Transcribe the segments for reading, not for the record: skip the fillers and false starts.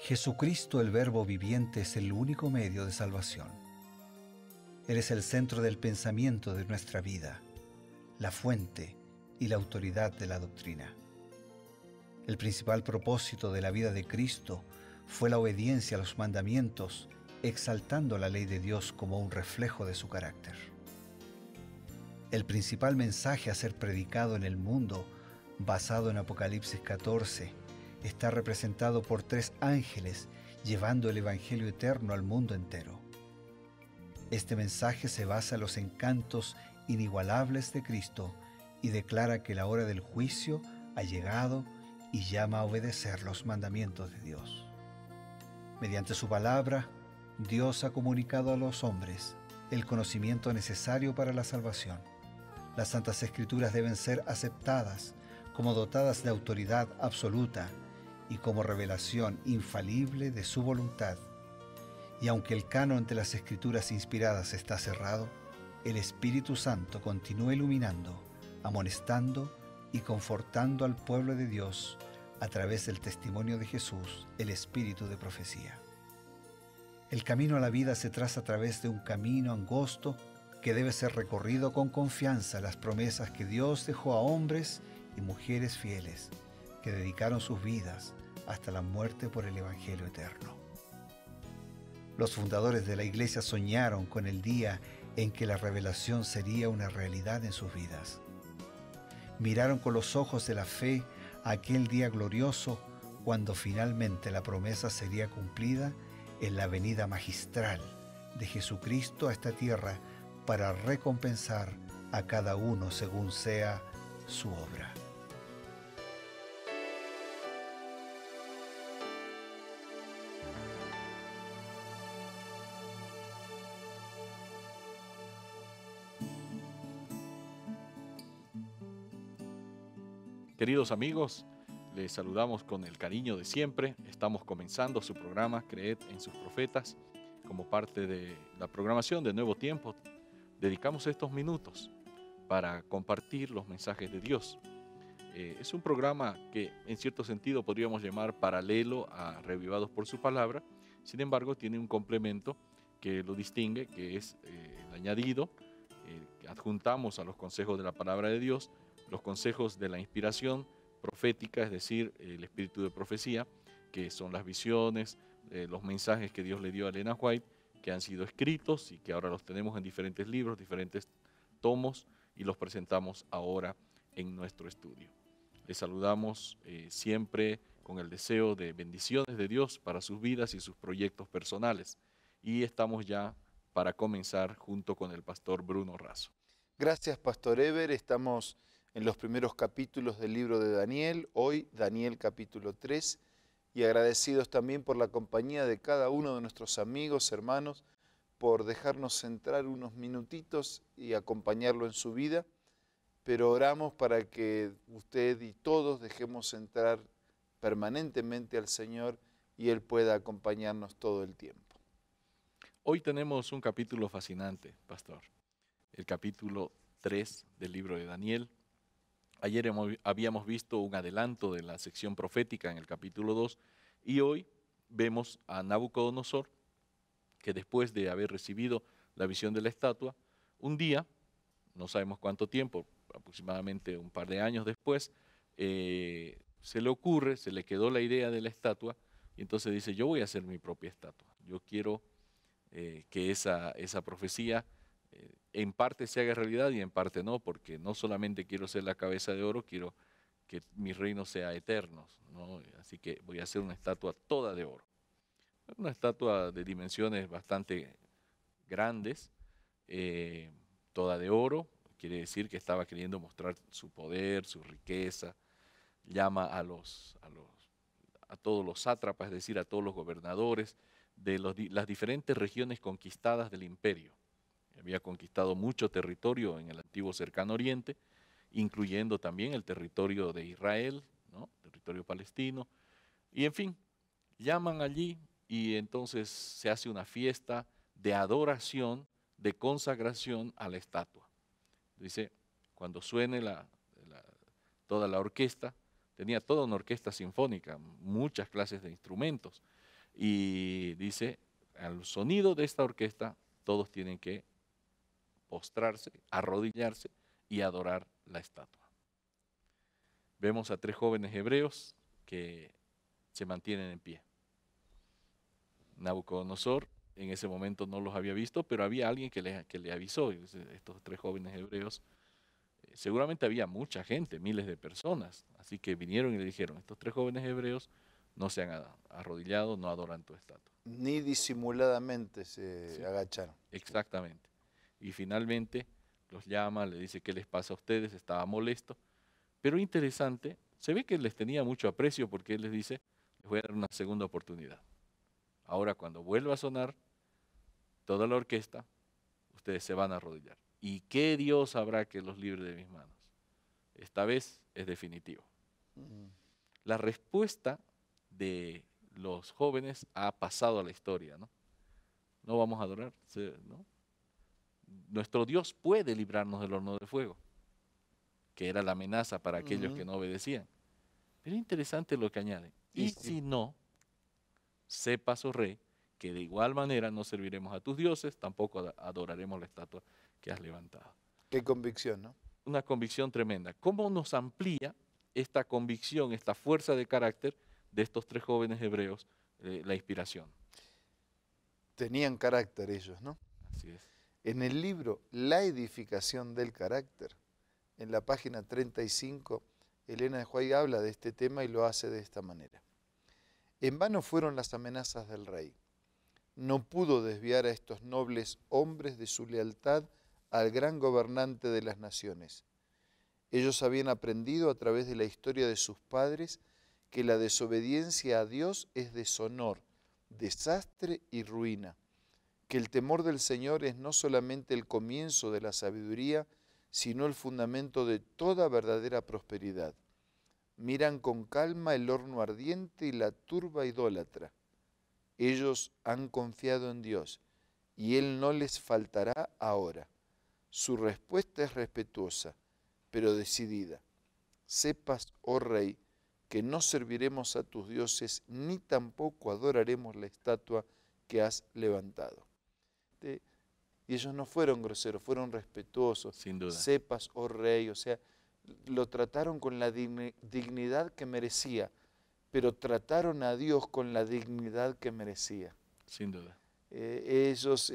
Jesucristo, el Verbo viviente, es el único medio de salvación. Él es el centro del pensamiento de nuestra vida, la fuente y la autoridad de la doctrina. El principal propósito de la vida de Cristo fue la obediencia a los mandamientos, exaltando la ley de Dios como un reflejo de su carácter. El principal mensaje a ser predicado en el mundo, basado en Apocalipsis 14, está representado por 3 ángeles llevando el Evangelio eterno al mundo entero. Este mensaje se basa en los encantos inigualables de Cristo y declara que la hora del juicio ha llegado y llama a obedecer los mandamientos de Dios. Mediante su palabra, Dios ha comunicado a los hombres el conocimiento necesario para la salvación. Las Santas Escrituras deben ser aceptadas como dotadas de autoridad absoluta y como revelación infalible de su voluntad. Y aunque el canon de las Escrituras inspiradas está cerrado, el Espíritu Santo continúa iluminando, amonestando y confortando al pueblo de Dios a través del testimonio de Jesús, el Espíritu de profecía. El camino a la vida se traza a través de un camino angosto que debe ser recorrido con confianza a las promesas que Dios dejó a hombres y mujeres fieles que dedicaron sus vidas hasta la muerte por el Evangelio eterno. Los fundadores de la Iglesia soñaron con el día en que la revelación sería una realidad en sus vidas. Miraron con los ojos de la fe a aquel día glorioso cuando finalmente la promesa sería cumplida en la venida magistral de Jesucristo a esta tierra para recompensar a cada uno según sea su obra. Queridos amigos, les saludamos con el cariño de siempre. Estamos comenzando su programa Creed en sus profetas. Como parte de la programación de Nuevo Tiempo, dedicamos estos minutos para compartir los mensajes de Dios. Es un programa que en cierto sentido podríamos llamar paralelo a Reavivados por su Palabra. Sin embargo, tiene un complemento que lo distingue, que es el añadido que adjuntamos a los consejos de la Palabra de Dios, los consejos de la inspiración profética, es decir, el espíritu de profecía, que son las visiones, los mensajes que Dios le dio a Elena White, que han sido escritos y que ahora los tenemos en diferentes libros, diferentes tomos, y los presentamos ahora en nuestro estudio. Les saludamos siempre con el deseo de bendiciones de Dios para sus vidas y sus proyectos personales. Y estamos ya para comenzar junto con el pastor Bruno Razo. Gracias, Pastor Eber. Estamos en los primeros capítulos del libro de Daniel, hoy Daniel capítulo 3, y agradecidos también por la compañía de cada uno de nuestros amigos, hermanos, por dejarnos entrar unos minutitos y acompañarlo en su vida, pero oramos para que usted y todos dejemos entrar permanentemente al Señor y Él pueda acompañarnos todo el tiempo. Hoy tenemos un capítulo fascinante, pastor, el capítulo 3 del libro de Daniel. Ayer habíamos visto un adelanto de la sección profética en el capítulo 2 y hoy vemos a Nabucodonosor, que después de haber recibido la visión de la estatua, un día, no sabemos cuánto tiempo, aproximadamente un par de años después, se le ocurre, se le quedó la idea de la estatua y entonces dice, yo voy a hacer mi propia estatua. Yo quiero que esa profecía en parte se haga realidad y en parte no, porque no solamente quiero ser la cabeza de oro, quiero que mi reino sea eterno, ¿no? Así que voy a hacer una estatua toda de oro. Una estatua de dimensiones bastante grandes, toda de oro, quiere decir que estaba queriendo mostrar su poder, su riqueza, llama a todos los sátrapas, es decir, a todos los gobernadores de las diferentes regiones conquistadas del imperio. Había conquistado mucho territorio en el antiguo cercano oriente, incluyendo también el territorio de Israel, ¿no? Territorio palestino. Y en fin, llaman allí y entonces se hace una fiesta de adoración, de consagración a la estatua. Dice, cuando suene toda la orquesta, tenía toda una orquesta sinfónica, muchas clases de instrumentos. Y dice, al sonido de esta orquesta, todos tienen que postrarse, arrodillarse y adorar la estatua. Vemos a 3 jóvenes hebreos que se mantienen en pie. Nabucodonosor en ese momento no los había visto, pero había alguien que le avisó. Estos 3 jóvenes hebreos, seguramente había mucha gente, miles de personas, así que vinieron y le dijeron, estos 3 jóvenes hebreos no se han arrodillado, no adoran tu estatua. Ni disimuladamente se agacharon. Exactamente. Y finalmente los llama, le dice qué les pasa a ustedes, estaba molesto, pero interesante, se ve que les tenía mucho aprecio porque él les dice, les voy a dar una segunda oportunidad. Ahora cuando vuelva a sonar toda la orquesta, ustedes se van a arrodillar. ¿Y qué Dios habrá que los libre de mis manos? Esta vez es definitivo. La respuesta de los jóvenes ha pasado a la historia, ¿no? No vamos a adorar, ¿no? Nuestro Dios puede librarnos del horno de fuego, que era la amenaza para aquellos que no obedecían. Pero interesante lo que añade. Y si no, sepas, oh rey, que de igual manera no serviremos a tus dioses, tampoco adoraremos la estatua que has levantado. Qué convicción, ¿no? Una convicción tremenda. ¿Cómo nos amplía esta convicción, esta fuerza de carácter de estos 3 jóvenes hebreos, la inspiración? Tenían carácter ellos, ¿no? Así es. En el libro La edificación del carácter, en la página 35, Elena de White habla de este tema y lo hace de esta manera. En vano fueron las amenazas del rey. No pudo desviar a estos nobles hombres de su lealtad al gran gobernante de las naciones. Ellos habían aprendido a través de la historia de sus padres que la desobediencia a Dios es deshonor, desastre y ruina, que el temor del Señor es no solamente el comienzo de la sabiduría, sino el fundamento de toda verdadera prosperidad. Miran con calma el horno ardiente y la turba idólatra. Ellos han confiado en Dios, y Él no les faltará ahora. Su respuesta es respetuosa, pero decidida. Sepas, oh rey, que no serviremos a tus dioses, ni tampoco adoraremos la estatua que has levantado. Y ellos no fueron groseros, fueron respetuosos. Sin duda. Sepas, oh rey, o sea, lo trataron con la dignidad que merecía, pero trataron a Dios con la dignidad que merecía. Sin duda. Ellos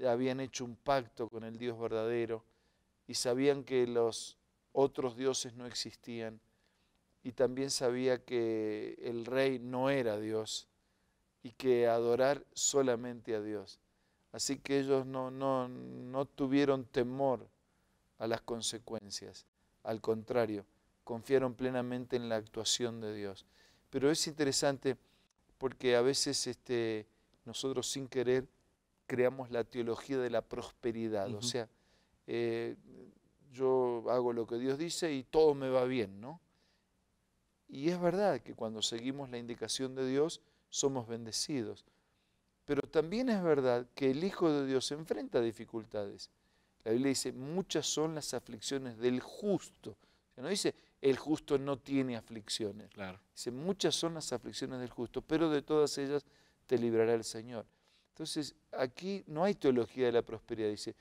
habían hecho un pacto con el Dios verdadero y sabían que los otros dioses no existían, y también sabía que el rey no era Dios y que adorar solamente a Dios. Así que ellos no tuvieron temor a las consecuencias. Al contrario, confiaron plenamente en la actuación de Dios. Pero es interesante porque a veces nosotros sin querer creamos la teología de la prosperidad. O sea, yo hago lo que Dios dice y todo me va bien, ¿no? Y es verdad que cuando seguimos la indicación de Dios somos bendecidos. Pero también es verdad que el Hijo de Dios enfrenta dificultades. La Biblia dice, muchas son las aflicciones del justo. O sea, no dice, el justo no tiene aflicciones. Claro. Dice, muchas son las aflicciones del justo, pero de todas ellas te librará el Señor. Entonces, aquí no hay teología de la prosperidad. Dice,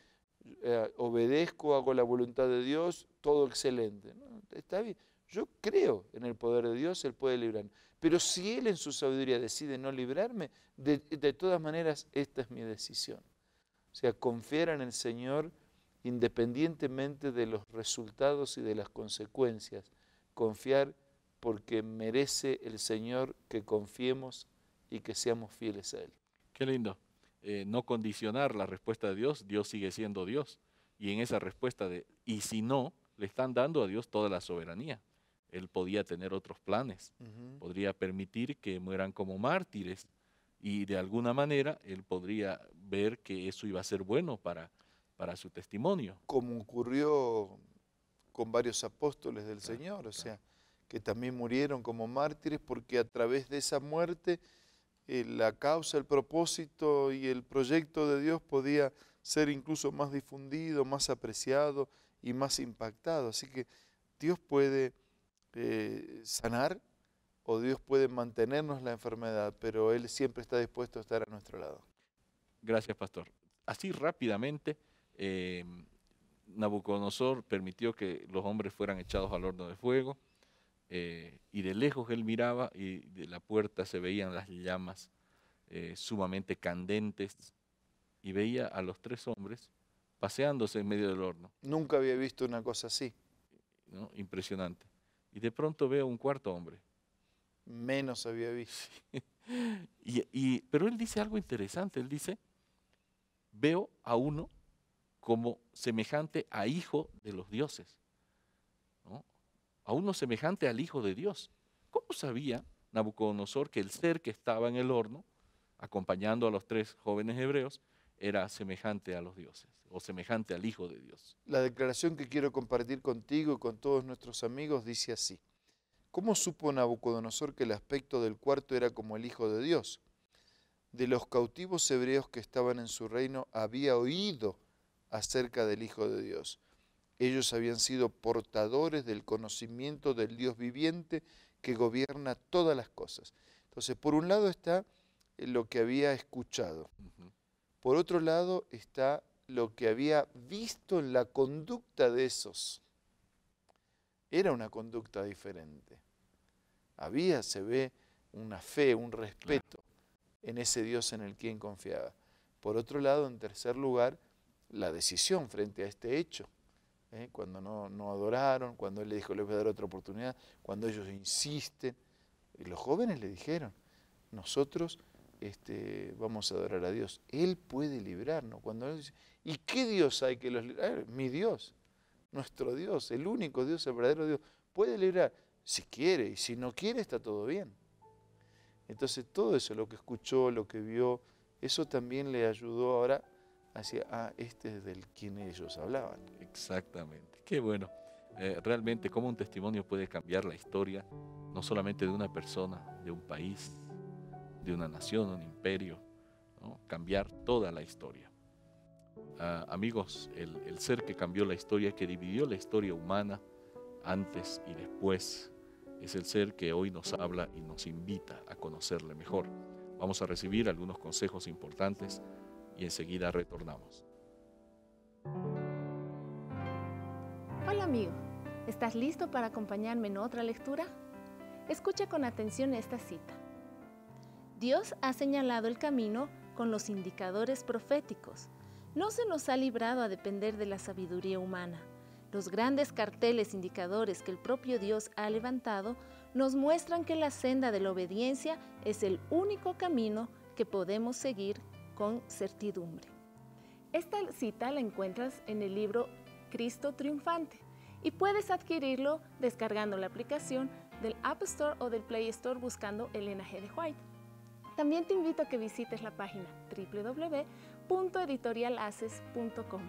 obedezco, hago la voluntad de Dios, todo excelente. ¿No? Está bien. Yo creo en el poder de Dios, Él puede librarme. Pero si Él en su sabiduría decide no librarme, de todas maneras, esta es mi decisión. O sea, confiar en el Señor independientemente de los resultados y de las consecuencias. Confiar porque merece el Señor que confiemos y que seamos fieles a Él. Qué lindo. No condicionar la respuesta de Dios, Dios sigue siendo Dios. Y en esa respuesta de, y si no, le están dando a Dios toda la soberanía. Él podía tener otros planes, podría permitir que mueran como mártires y de alguna manera Él podría ver que eso iba a ser bueno para su testimonio. Como ocurrió con varios apóstoles del Señor, o sea, que también murieron como mártires porque a través de esa muerte la causa, el propósito y el proyecto de Dios podía ser incluso más difundido, más apreciado y más impactado. Así que Dios puede sanar o Dios puede mantenernos la enfermedad, pero Él siempre está dispuesto a estar a nuestro lado. Gracias, pastor. Así rápidamente, Nabucodonosor permitió que los hombres fueran echados al horno de fuego, y de lejos él miraba y de la puerta se veían las llamas sumamente candentes, y veía a los 3 hombres paseándose en medio del horno, Nunca había visto una cosa así, ¿no? Impresionante. Y de pronto veo un 4.º hombre. menos había visto. Pero él dice algo interesante, él dice, veo a uno como semejante a hijo de los dioses, ¿no? A uno semejante al Hijo de Dios. ¿Cómo sabía Nabucodonosor que el ser que estaba en el horno, acompañando a los 3 jóvenes hebreos, era semejante a los dioses o semejante al Hijo de Dios? La declaración que quiero compartir contigo y con todos nuestros amigos dice así: ¿cómo supo Nabucodonosor que el aspecto del cuarto era como el Hijo de Dios? De los cautivos hebreos que estaban en su reino había oído acerca del Hijo de Dios. Ellos habían sido portadores del conocimiento del Dios viviente que gobierna todas las cosas. Entonces, por un lado está lo que había escuchado. Por otro lado está lo que había visto en la conducta de esos. Era una conducta diferente. Se ve una fe, un respeto en ese Dios en el quien confiaba. Por otro lado, en tercer lugar, la decisión frente a este hecho. Cuando no adoraron, cuando Él le dijo, les voy a dar otra oportunidad, cuando ellos insisten. Y los jóvenes le dijeron, nosotros vamos a adorar a Dios. Él puede librarnos. Cuando Él dice, ¿y qué Dios hay que los libre? Mi Dios, nuestro Dios, el único Dios, el verdadero Dios, puede librar si quiere, y si no quiere está todo bien. Entonces todo eso, lo que escuchó, lo que vio, eso también le ayudó ahora hacia, este es del quien ellos hablaban. Exactamente, qué bueno. Realmente cómo un testimonio puede cambiar la historia, no solamente de una persona, de un país, de una nación, un imperio, ¿no? Cambiar toda la historia. Amigos, el ser que cambió la historia, que dividió la historia humana antes y después, es el ser que hoy nos habla y nos invita a conocerle mejor. Vamos a recibir algunos consejos importantes y enseguida retornamos. Hola amigo, ¿estás listo para acompañarme en otra lectura? Escucha con atención esta cita. Dios ha señalado el camino con los indicadores proféticos. No se nos ha librado a depender de la sabiduría humana. Los grandes carteles indicadores que el propio Dios ha levantado nos muestran que la senda de la obediencia es el único camino que podemos seguir con certidumbre. Esta cita la encuentras en el libro Cristo Triunfante y puedes adquirirlo descargando la aplicación del App Store o del Play Store buscando Elena G. de White. También te invito a que visites la página www.editorialaces.com.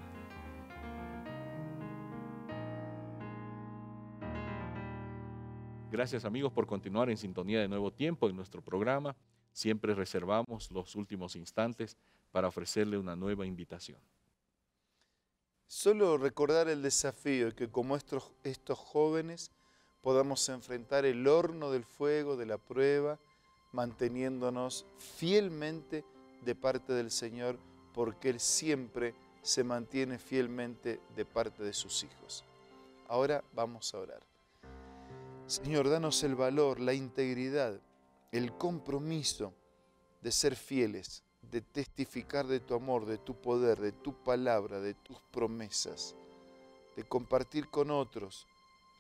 Gracias amigos por continuar en sintonía de Nuevo Tiempo en nuestro programa. Siempre reservamos los últimos instantes para ofrecerle una nueva invitación. Solo recordar el desafío de que como estos jóvenes podamos enfrentar el horno del fuego, de la prueba, manteniéndonos fielmente de parte del Señor, porque Él siempre se mantiene fielmente de parte de sus hijos. Ahora vamos a orar. Señor, danos el valor, la integridad, el compromiso de ser fieles, de testificar de tu amor, de tu poder, de tu palabra, de tus promesas, de compartir con otros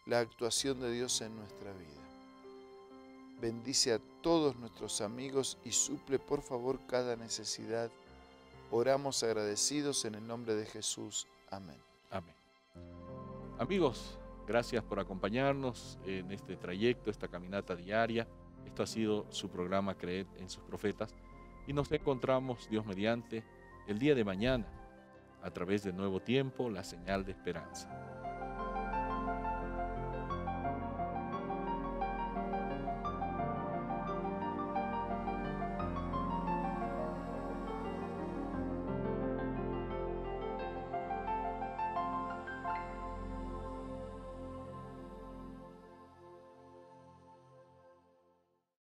la actuación de Dios en nuestra vida. Bendice a todos nuestros amigos y suple por favor cada necesidad. Oramos agradecidos en el nombre de Jesús. Amén. Amén. Amigos, gracias por acompañarnos en este trayecto, esta caminata diaria. Esto ha sido su programa Creed en sus Profetas y nos encontramos, Dios mediante, el día de mañana a través de Nuevo Tiempo, la señal de esperanza.